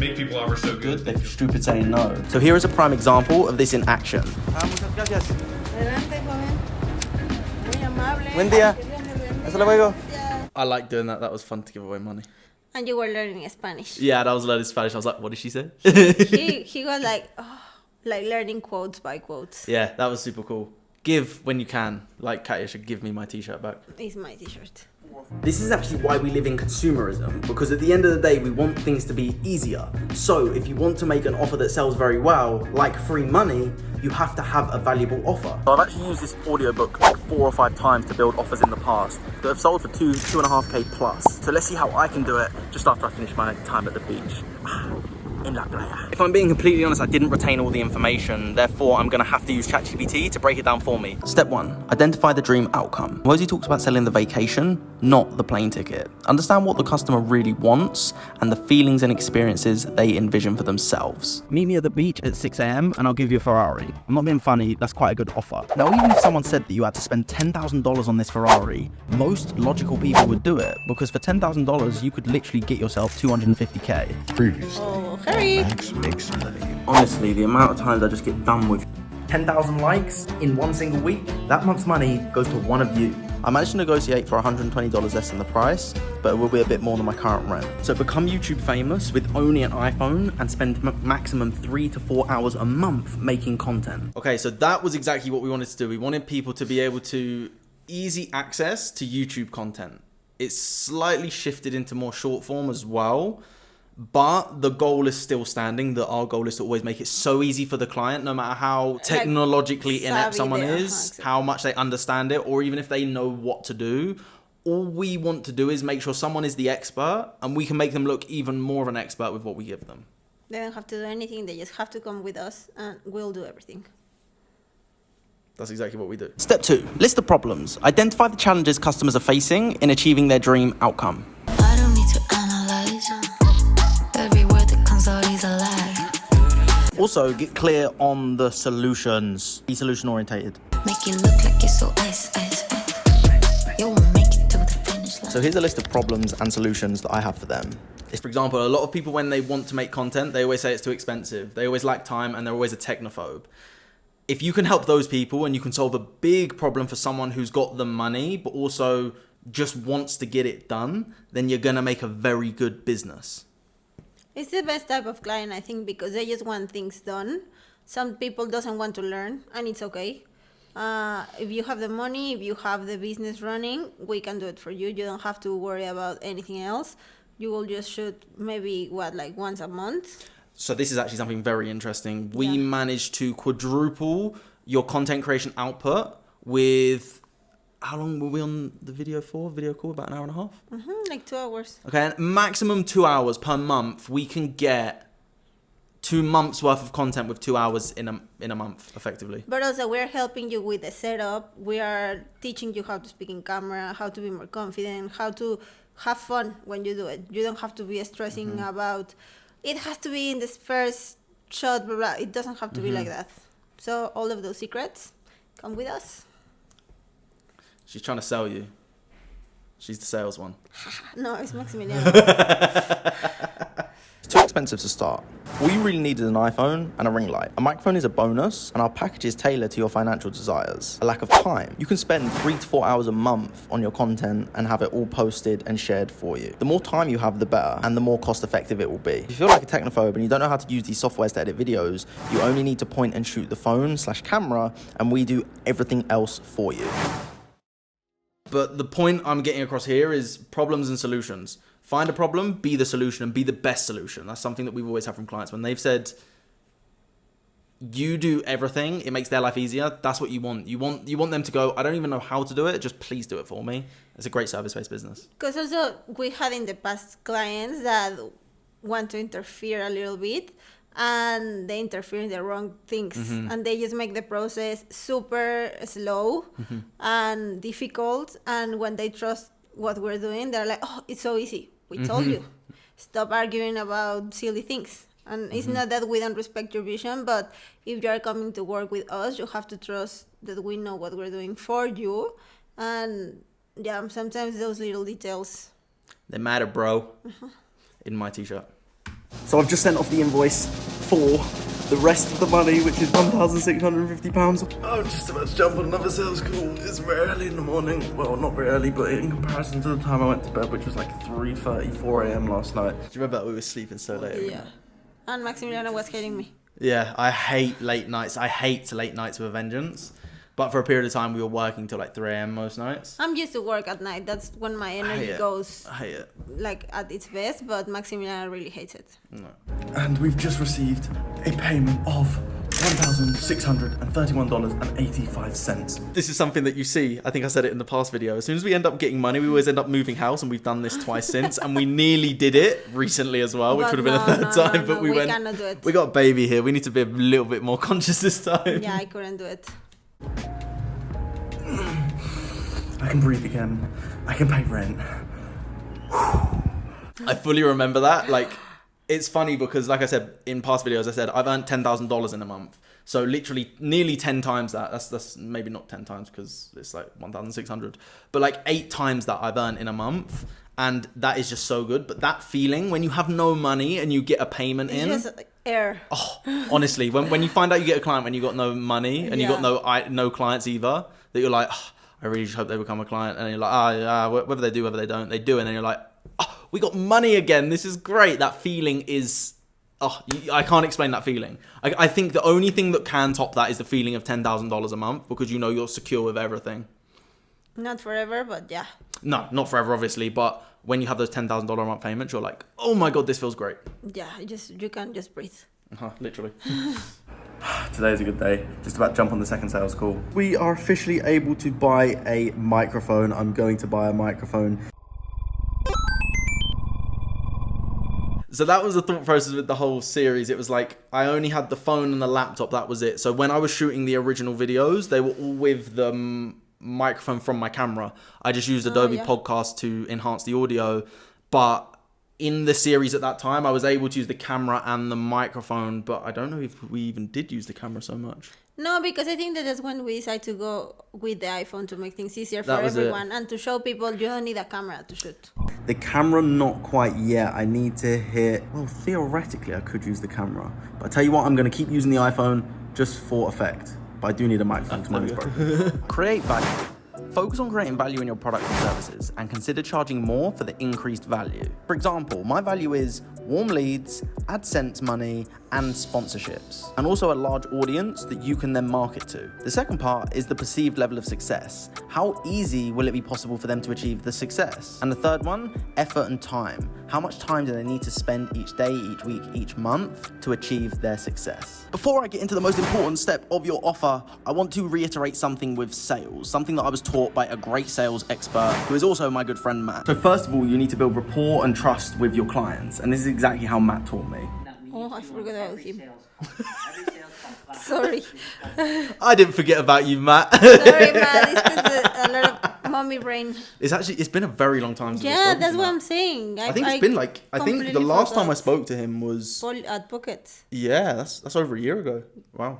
make people offer so good. They're stupid saying no. So here is a prime example of this in action. Buen día. Hasta luego. I like doing that. That was fun to give away money. And you were learning Spanish. Yeah, I was learning Spanish. I was like, what did she say? he was like, oh, like learning quotes by quotes. Yeah, that was super cool. Give when you can. Like Katya should give me my t-shirt back. It's my t-shirt. This is actually why we live in consumerism, because at the end of the day, we want things to be easier. So if you want to make an offer that sells very well, like free money, you have to have a valuable offer. I've actually used this audiobook like 4 or 5 times to build offers in the past that have sold for 2.5K plus. So let's see how I can do it just after I finish my time at the beach. In La Playa. If I'm being completely honest, I didn't retain all the information. Therefore, I'm gonna have to use ChatGPT to break it down for me. Step 1, identify the dream outcome. Hormozi talks about selling the vacation, not the plane ticket. Understand what the customer really wants and the feelings and experiences they envision for themselves. Meet me at the beach at 6 a.m. and I'll give you a Ferrari. I'm not being funny, that's quite a good offer. Now, even if someone said that you had to spend $10,000 on this Ferrari, most logical people would do it, because for $10,000, you could literally get yourself 250K. Previously. Oh, hurry. Max makes money. Honestly, the amount of times I just get done with 10,000 likes in one single week, that month's money goes to one of you. I managed to negotiate for $120 less than the price, but it will be a bit more than my current rent. So become YouTube famous with only an iPhone and spend maximum 3 to 4 hours a month making content. Okay, so that was exactly what we wanted to do. We wanted people to be able to easy access to YouTube content. It's slightly shifted into more short form as well. But the goal is still standing, that our goal is to always make it so easy for the client, no matter how technologically inept someone is, how much they understand it, or even if they know what to do. All we want to do is make sure someone is the expert, and we can make them look even more of an expert with what we give them. They don't have to do anything, they just have to come with us and we'll do everything. That's exactly what we do. Step 2, list the problems. Identify the challenges customers are facing in achieving their dream outcome. I don't need to analyze. Every word that comes out is a lie. Also, get clear on the solutions. Be solution orientated. Make it look like it's so ice. You won't make it to the finish line. So here's a list of problems and solutions that I have for them. For example, a lot of people, when they want to make content, they always say it's too expensive. They always lack time and they're always a technophobe. If you can help those people and you can solve a big problem for someone who's got the money, but also just wants to get it done, then you're going to make a very good business. It's the best type of client, I think, because they just want things done. Some people doesn't want to learn, and it's okay. If you have the money, if you have the business running, we can do it for you. You don't have to worry about anything else. You will just shoot maybe, like once a month. So this is actually something very interesting. We managed to quadruple your content creation output with... How long were we on the video for? Video call, about an hour and a half? Like 2 hours. Okay, and maximum 2 hours per month. We can get 2 months worth of content with 2 hours in a month, effectively. But also, we're helping you with the setup. We are teaching you how to speak in camera, how to be more confident, how to have fun when you do it. You don't have to be stressing about, it has to be in this first shot, blah, blah. It doesn't have to be like that. So all of those secrets, come with us. She's trying to sell you. She's the sales one. No, it's Maximiliano. It's too expensive to start. All you really need is an iPhone and a ring light. A microphone is a bonus, and our package is tailored to your financial desires. A lack of time. You can spend 3 to 4 hours a month on your content and have it all posted and shared for you. The more time you have, the better, and the more cost effective it will be. If you feel like a technophobe and you don't know how to use these softwares to edit videos, you only need to point and shoot the phone/camera, and we do everything else for you. But the point I'm getting across here is problems and solutions. Find a problem, be the solution, and be the best solution. That's something that we've always had from clients. When they've said, you do everything, it makes their life easier. That's what you want. You want them to go, I don't even know how to do it, just please do it for me. It's a great service-based business. Because also, we had in the past clients that want to interfere a little bit, and they interfere in the wrong things, and they just make the process super slow and difficult. And when they trust what we're doing, they're like, oh, it's so easy. We told you. Stop arguing about silly things. And it's not that we don't respect your vision, but if you are coming to work with us, you have to trust that we know what we're doing for you. And yeah, sometimes those little details, they matter, bro. In my t-shirt. So I've just sent off the invoice for the rest of the money, which is £1,650. I'm just about to jump on another sales call. It's very early in the morning. Well, not very early, but in comparison to the time I went to bed, which was like 3:30, 4 a.m. last night. Do you remember that we were sleeping so late? Yeah. And Maximiliano was hating me. Yeah, I hate late nights. I hate late nights with a vengeance. But for a period of time, we were working till like 3 a.m. most nights. I'm used to work at night. That's when my energy goes I hate it. like at its best, but Maximiliano really hates it. No. And we've just received a payment of $1,631.85. This is something that you see. I think I said it in the past video. As soon as we end up getting money, we always end up moving house, and we've done this twice since. And we nearly did it recently as well, which would have been a third time. But we went. Cannot do it. We got a baby here. We need to be a little bit more conscious this time. Yeah, I couldn't do it. I can breathe again. I can pay rent. I fully remember that. Like, it's funny because, like I said in past videos, I said I've earned $10,000 in a month. So literally nearly 10 times that. That's maybe not 10 times because it's like 1,600, but like 8 times that I've earned in a month. And that is just so good. But that feeling when you have no money and you get a payment It's in, just like air. oh, honestly, when you find out you get a client when you got no money and you got no clients either, that you're like, oh, I really just hope they become a client. And you're like, whether they do, whether they don't, they do. And then you're like, oh, we got money again. This is great. That feeling is, I can't explain that feeling. I think the only thing that can top that is the feeling of $10,000 a month, because you know you're secure with everything. Not forever, but yeah. No, not forever, obviously. But when you have those $10,000 a month payments, you're like, oh my God, this feels great. Yeah, you can just breathe. Literally. Today is a good day. Just about to jump on the second sales call. We are officially able to buy a microphone. I'm going to buy a microphone. So that was the thought process with the whole series. It was like, I only had the phone and the laptop. That was it. So when I was shooting the original videos, they were all with the microphone from my camera. I just used Adobe Podcast to enhance the audio. But in the series at that time, I was able to use the camera and the microphone, but I don't know if we even did use the camera so much. No, because I think that is when we decided to go with the iPhone to make things easier for everyone and to show people you don't need a camera to shoot. The camera, not quite yet. I need to hit, well, theoretically I could use the camera, but I tell you what, I'm going to keep using the iPhone just for effect. But I do need a microphone because mine is broken. Create value. Focus on creating value in your products and services and consider charging more for the increased value. For example, my value is warm leads, AdSense money, and sponsorships, and also a large audience that you can then market to. The second part is the perceived level of success. How easy will it be possible for them to achieve the success? And the third one, effort and time. How much time do they need to spend each day, each week, each month to achieve their success? Before I get into the most important step of your offer, I want to reiterate something with sales, something that I was taught by a great sales expert who is also my good friend Matt. So first of all, you need to build rapport and trust with your clients, and this is exactly how Matt taught me. Oh, I forgot about him. Sorry. I didn't forget about you, Matt. Sorry, Matt. It's because a lot of mommy brain. It's been a very long time since Yeah, that's what I'm saying. I think it's been like, I think the last time I spoke to him was at Pocket. Yeah, that's over a year ago. Wow.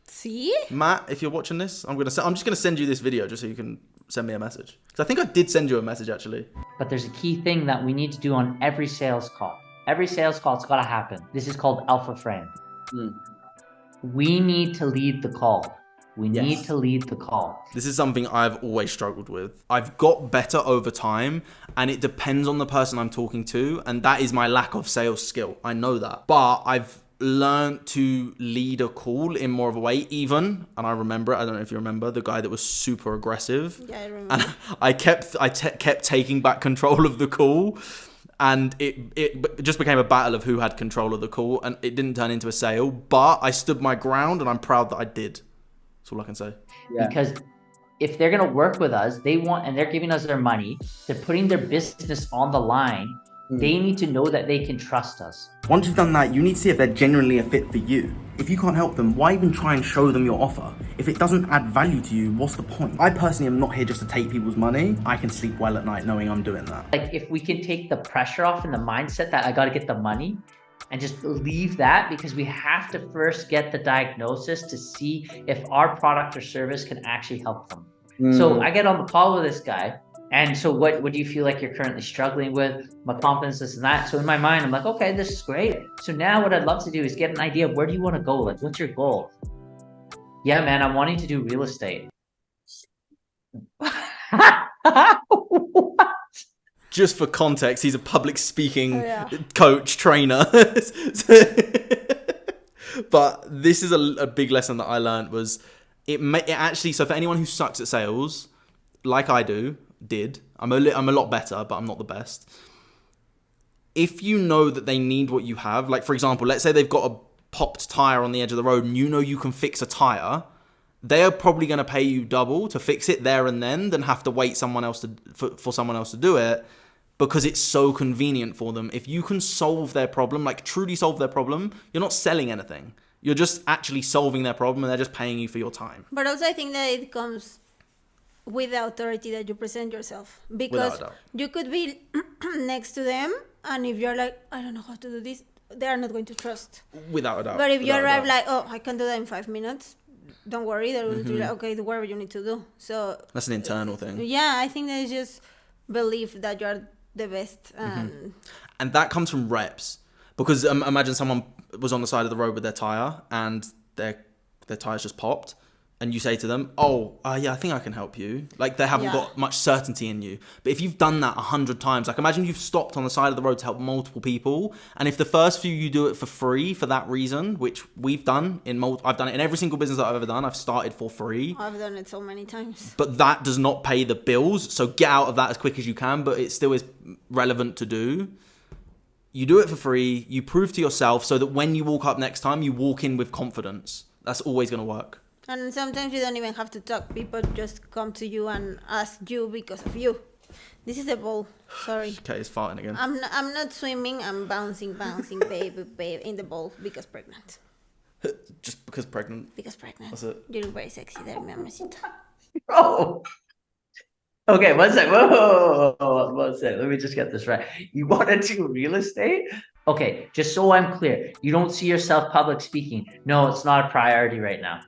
See? Matt, if you're watching this, I'm just gonna send you this video just so you can send me a message. Because I think I did send you a message actually. But there's a key thing that we need to do on every sales call. Every sales call, it's got to happen. This is called alpha frame. We need to lead the call. We need to lead the call. This is something I've always struggled with. I've got better over time, and it depends on the person I'm talking to, and that is my lack of sales skill. I know that. But I've learned to lead a call in more of a way, even, and I remember it, I don't know if you remember, the guy that was super aggressive. Yeah, I remember. And I kept taking back control of the call. And it just became a battle of who had control of the call, and it didn't turn into a sale, but I stood my ground, and I'm proud that I did. That's all I can say. Yeah. Because if they're going to work with us, and they're giving us their money, they're putting their business on the line. They need to know that they can trust us. Once you've done that, you need to see if they're genuinely a fit for you. If you can't help them, why even try and show them your offer? If it doesn't add value to you, what's the point? I personally am not here just to take people's money. I can sleep well at night knowing I'm doing that. Like, if we can take the pressure off and the mindset that I got to get the money and just leave that, because we have to first get the diagnosis to see if our product or service can actually help them. So I get on the call with this guy, And so what do you feel like you're currently struggling with? My confidence, this and that. So in my mind, I'm like, okay, this is great. So now what I'd love to do is get an idea of where do you want to go? Like, what's your goal? Yeah, man, I'm wanting to do real estate. Just for context, he's a public speaking coach, trainer. But this is a big lesson that I learned was it actually, so for anyone who sucks at sales, like I did, I'm a lot better, but I'm not the best. If you know that they need what you have, like for example, let's say they've got a popped tire on the edge of the road and you know you can fix a tire, they are probably going to pay you double to fix it there and then than have to wait for someone else to do it, because it's so convenient for them. If you can solve their problem, like truly solve their problem, you're not selling anything. You're just actually solving their problem and they're just paying you for your time. But also I think that it comes with the authority that you present yourself. Because you could be next to them and if you're like, I don't know how to do this, they are not going to trust. Without a doubt. But if you arrive like, oh, I can do that in 5 minutes, don't worry, they will do like, okay, do whatever you need to do. So that's an internal thing. Yeah, I think that it's just belief that you're the best. And that comes from reps. Because imagine someone was on the side of the road with their tire and their tire's just popped. And you say to them, yeah, I think I can help you. Like they haven't got much certainty in you. But if you've done that 100 times, like imagine you've stopped on the side of the road to help multiple people. And if the first few you do it for free for that reason, which we've done I've done it in every single business that I've ever done. I've started for free. I've done it so many times. But that does not pay the bills. So get out of that as quick as you can, but it still is relevant to do. You do it for free. You prove to yourself so that when you walk up next time, you walk in with confidence. That's always going to work. And sometimes you don't even have to talk. People just come to you and ask you because of you. This is a ball. Sorry. Okay, it's farting again. I'm not swimming. I'm bouncing, babe, in the ball because pregnant. Just because pregnant? Because pregnant. That's it. You look very sexy there, mi amorcito. Oh. Okay, one sec. Whoa. One sec. Let me just get this right. You want to do real estate? Okay, just so I'm clear. You don't see yourself public speaking. No, it's not a priority right now.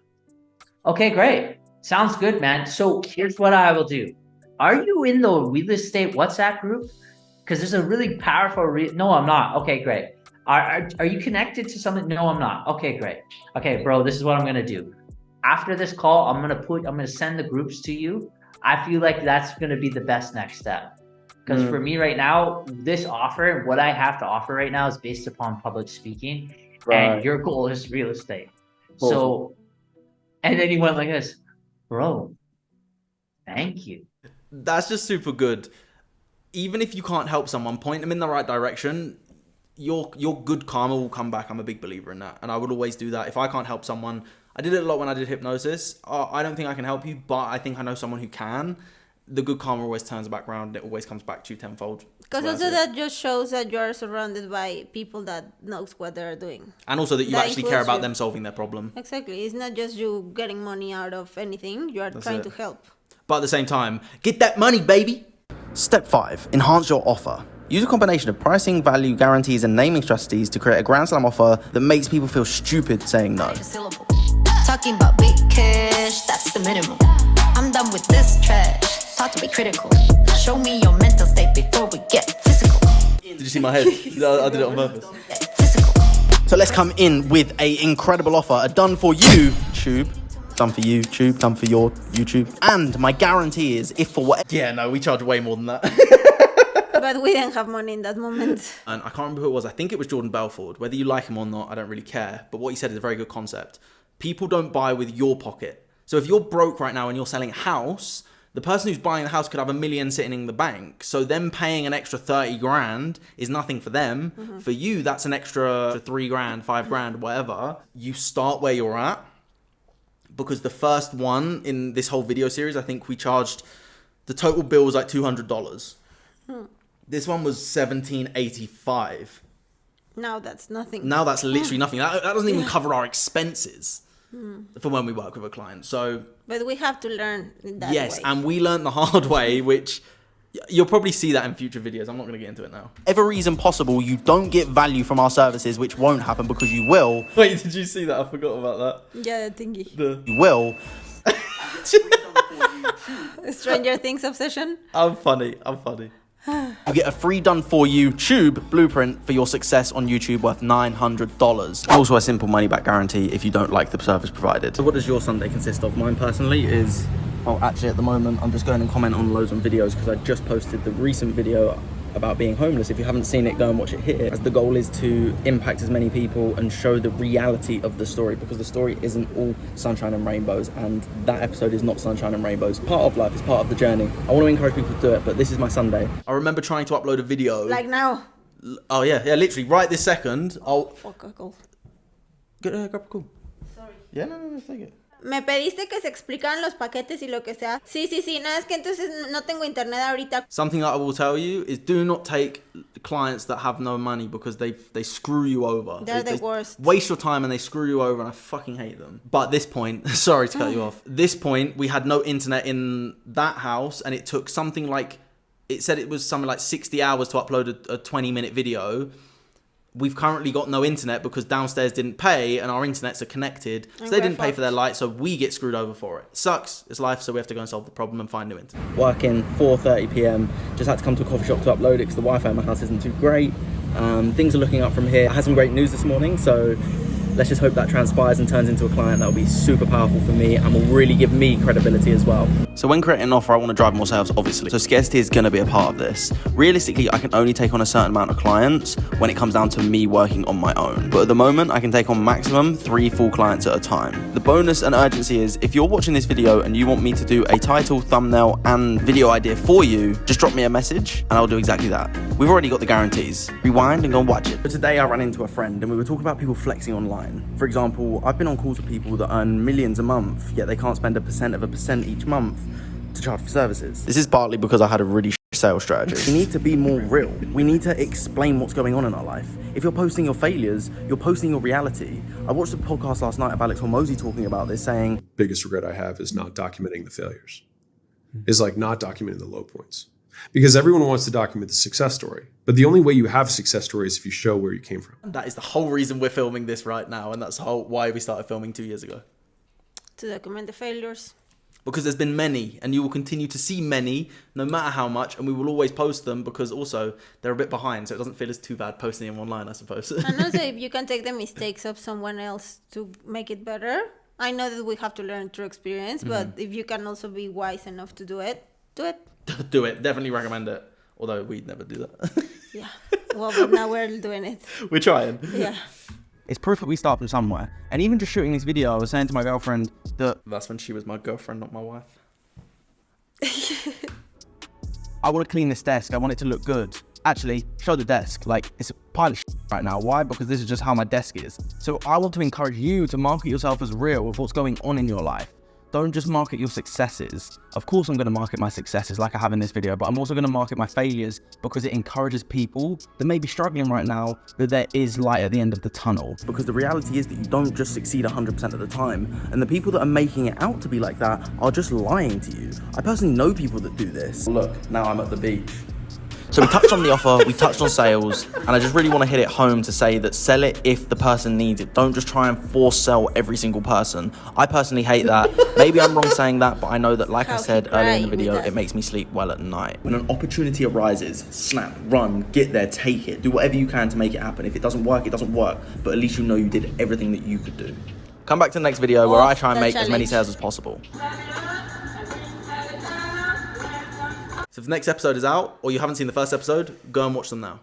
Okay, great. Sounds good, man. So here's what I will do. Are you in the real estate WhatsApp group? Because there's a really powerful... No, I'm not. Okay, great. Are you connected to something? No, I'm not. Okay, great. Okay, bro, this is what I'm going to do. After this call, I'm going to send the groups to you. I feel like that's going to be the best next step. Because for me right now, this offer, what I have to offer right now is based upon public speaking. Right. And your goal is real estate. Awesome. So... And then he went like this, bro, thank you. That's just super good. Even if you can't help someone, point them in the right direction. Your good karma will come back. I'm a big believer in that. And I would always do that. If I can't help someone, I did it a lot when I did hypnosis. I don't think I can help you, but I think I know someone who can. The good karma always turns back around. It always comes back to you tenfold. Because also that just shows that you're surrounded by people that knows what they're doing. And also that you actually care about them solving their problem. Exactly. It's not just you getting money out of anything. You are trying to help. But at the same time, get that money, baby. Step 5. Enhance your offer. Use a combination of pricing, value, guarantees, and naming strategies to create a grand slam offer that makes people feel stupid saying no. Talking about big cash, that's the minimum. I'm done with this trash. Talk to me critical. Show me your mental state before we get physical. Did you see my head? I did it on purpose. So let's come in with an incredible offer. A done for you, Tube. Done for you, Tube. Done for your YouTube. And my guarantee is, if for what... Yeah, no, we charge way more than that. But we didn't have money in that moment. And I can't remember who it was. I think it was Jordan Belford. Whether you like him or not, I don't really care. But what he said is a very good concept. People don't buy with your pocket. So if you're broke right now and you're selling a house... The person who's buying the house could have $1 million sitting in the bank. So them paying an extra 30 grand is nothing for them. Mm-hmm. For you, that's an extra 3 grand, 5 grand, whatever. You start where you're at. Because the first one in this whole video series, I think we charged, the total bill was like $200. This one was $1,785. Now that's nothing. Now that's literally nothing. That doesn't even cover our expenses for when we work with a client. So... But we have to learn that way. Yes, and we learned the hard way, which you'll probably see that in future videos. I'm not going to get into it now. Every reason possible, you don't get value from our services, which won't happen because you will. Wait, did you see that? I forgot about that. Yeah, the thingy. You will. Stranger Things obsession. I'm funny. You get a free done-for-you tube blueprint for your success on YouTube worth $900. Also a simple money-back guarantee if you don't like the service provided. So what does your Sunday consist of? Mine personally is... Oh, actually at the moment, I'm just going and comment on loads on videos because I just posted the recent video about being homeless. If you haven't seen it, go and watch it here. As the goal is to impact as many people and show the reality of the story, because the story isn't all sunshine and rainbows, and that episode is not sunshine and rainbows. Part of life is part of the journey. I want to encourage people to do it, but this is my Sunday. I remember trying to upload a video. Like now. Oh yeah, literally right this second. Fuck, cool. Grab a call. Sorry. Yeah, no, take it. Me pediste que se explicaran los paquetes y lo que sea. Sí, nada, es que entonces no tengo internet ahorita. Something that I will tell you is do not take clients that have no money because they screw you over. They're the worst. Waste your time and they screw you over, and I fucking hate them. But at this point, sorry to cut you off. This point, we had no internet in that house, and it took something like, it said it was something like 60 hours to upload a 20-minute video. We've currently got no internet because downstairs didn't pay and our internets are connected. So they didn't pay for their light, so we get screwed over for it. Sucks, it's life, so we have to go and solve the problem and find new internet. Working 4:30 p.m. Just had to come to a coffee shop to upload it because the Wi-Fi in my house isn't too great. Things are looking up from here. I had some great news this morning, so let's just hope that transpires and turns into a client that will be super powerful for me and will really give me credibility as well. So when creating an offer, I want to drive more sales, obviously. So scarcity is going to be a part of this. Realistically, I can only take on a certain amount of clients when it comes down to me working on my own. But at the moment, I can take on maximum 3 full clients at a time. The bonus and urgency is, if you're watching this video and you want me to do a title, thumbnail, and video idea for you, just drop me a message and I'll do exactly that. We've already got the guarantees. Rewind and go and watch it. But today I ran into a friend and we were talking about people flexing online. For example, I've been on calls with people that earn millions a month, yet they can't spend 1% each month to charge for services. This is partly because I had a really sales strategy. We need to be more real. We need to explain what's going on in our life. If you're posting your failures, you're posting your reality. I watched a podcast last night of Alex Hormozi talking about this, saying, biggest regret I have is not documenting the failures. Is like not documenting the low points. Because everyone wants to document the success story. But the only way you have a success story is if you show where you came from. That is the whole reason we're filming this right now, and that's why we started filming 2 years ago. To document the failures. Because there's been many, and you will continue to see many, no matter how much, and we will always post them because also they're a bit behind, so it doesn't feel as too bad posting them online, I suppose. And also, if you can take the mistakes of someone else to make it better, I know that we have to learn through experience, but if you can also be wise enough to do it, do it. Do it. Definitely recommend it. Although we'd never do that. Yeah. Well, but now we're doing it. We're trying. Yeah. It's proof that we start from somewhere. And even just shooting this video, I was saying to my girlfriend that... That's when she was my girlfriend, not my wife. I want to clean this desk. I want it to look good. Actually, show the desk. Like, it's a pile of shit right now. Why? Because this is just how my desk is. So I want to encourage you to market yourself as real with what's going on in your life. Don't just market your successes. Of course, I'm going to market my successes like I have in this video, but I'm also going to market my failures because it encourages people that may be struggling right now that there is light at the end of the tunnel. Because the reality is that you don't just succeed 100% of the time. And the people that are making it out to be like that are just lying to you. I personally know people that do this. Look, now I'm at the beach. So we touched on the offer, we touched on sales, and I just really want to hit it home to say that sell it if the person needs it. Don't just try and force sell every single person. I personally hate that. Maybe I'm wrong saying that, but I know that, like I said earlier in the video, it makes me sleep well at night. When an opportunity arises, snap, run, get there, take it. Do whatever you can to make it happen. If it doesn't work, it doesn't work. But at least you know you did everything that you could do. Come back to the next video where I try and make as many sales as possible. So if the next episode is out, or you haven't seen the first episode, go and watch them now.